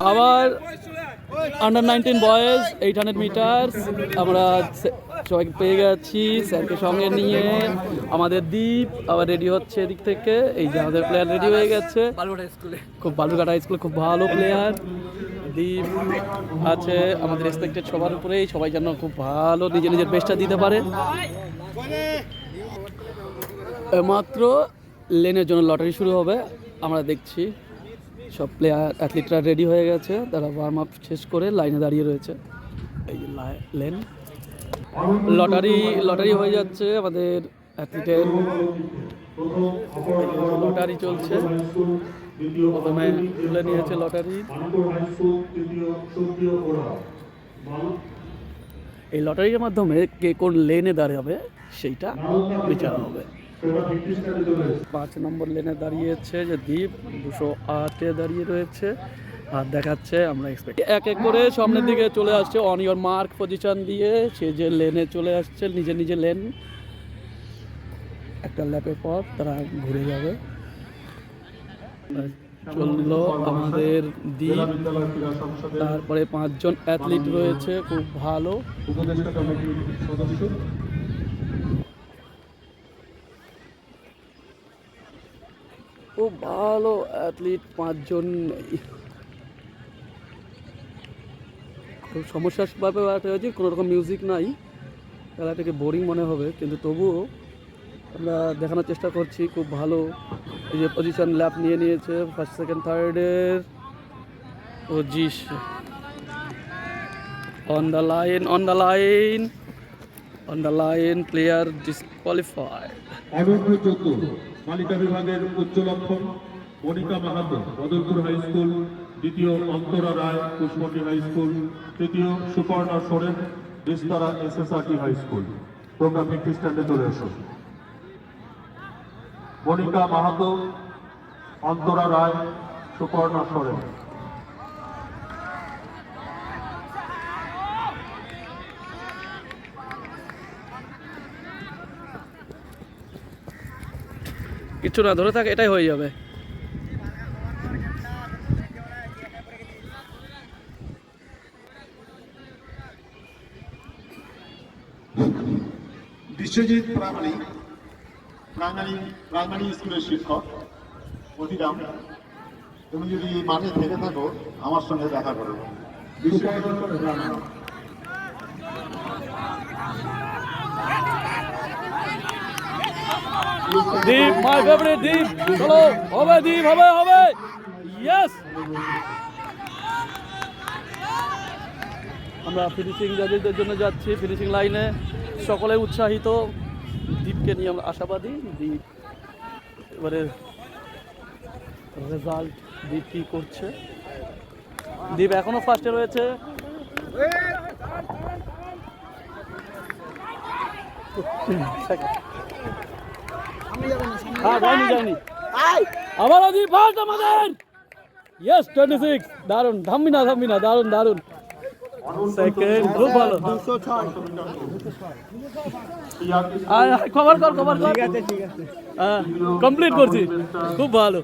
আবার under 19 boys 800 metre আমরা সবাইকে পেয়ে গেছি স্যারকে সঙ্গে নিয়ে। আমাদের দ্বীপ আবার রেডি হচ্ছে এদিক থেকে। এই যে আমাদের প্লেয়ার রেডি হয়ে গেছে খুব বালুরঘাট হাই স্কুলে খুব ভালো প্লেয়ার দ্বীপ আছে আমাদের রেসপেক্টেড সবার উপরেই, সবাই যেন খুব ভালো নিজের বেস্টটা দিতে পারে। মাত্র লেনের জন্য লটারি শুরু হবে, আমরা দেখছি সব প্লেয়ার অ্যাথলিটরা রেডি হয়ে গেছে, তারা ওয়ার্ম আপ শেষ করে লাইনে দাঁড়িয়ে রয়েছে। এই যে লেন লটারি হয়ে যাচ্ছে আমাদের অ্যাথলিটের, লটারি চলছে। প্রথমে তুলে নিয়েছে লটারি, এই লটারির মাধ্যমে কে কোন লেনে দাঁড়াবে সেইটা বিচার হবে। 5 নম্বর লেনে দাঁড়িয়েছে যে দ্বীপ, 208-এ দাঁড়িয়ে রয়েছে আর দেখাচ্ছে আমরা এক্সপেক্ট এক এক করে সামনের দিকে চলে আসছে অন ইওর মার্ক পজিশন দিয়ে, সে যে লেনে চলে আসছে নিজের লেন। একটা ল্যাপের পর তারা ঘুরে যাবে। চললো আমাদের দ্বীপ, তারপরে 5 জন অ্যাথলিট রয়েছে খুব ভালো। খুব ভালো অ্যাথলিট 5 জন। খুব সমস্যার ব্যাপার হয়েছে, কোনো রকম মিউজিক নাই, খেলাটাকে বোরিং মনে হবে, কিন্তু তবুও আমরা দেখানোর চেষ্টা করছি খুব ভালো। এই যে পজিশন ল্যাপ নিয়ে নিয়েছে ফার্স্ট সেকেন্ড থার্ডের position. On the line player disqualified. বালিকা বিভাগের উচ্চ লক্ষণ মনিকা মাহাতো বদরপুর হাই স্কুল, দ্বিতীয় অন্তরা রায় পুষ্পটি হাই স্কুল, তৃতীয় Suparna Soren Bistara SSRT high school. Programme 50 স্ট্যান্ডে চলে আসুন। মনিকা মাহাতো, অন্তরা রায়, সুপর্ণা সোরেন। কিছু না ধরে থাকে, এটাই হয়ে যাবে। বিশ্বজিৎ প্রাইমারি স্কুলের শিক্ষক অধিরাম, তুমি যদি মাঠে থেকে থাকো আমার সঙ্গে দেখা করো। দীপ মাই ফেভারিট দীপ, চলো হবে দীপ, হবে ইয়েস। আমরা ফিনিশিং জাজেসদের জন্য যাচ্ছি, ফিনিশিং লাইনে সকলে উৎসাহিত, দীপকে নিয়ে আমরা আশাবাদী। দীপ এবারে রেজাল্ট দীপ কি করছে, দীপ এখনো ফার্স্টে রয়েছে। যায়নি আবার দীপ ফার্স্ট আমাদের, ইয়েস 26, দারুণ, থামবি না দারুণ। সেকেন্ড খুব ভালো, খবর কর, ঠিক আছে কমপ্লিট করছি, খুব ভালো।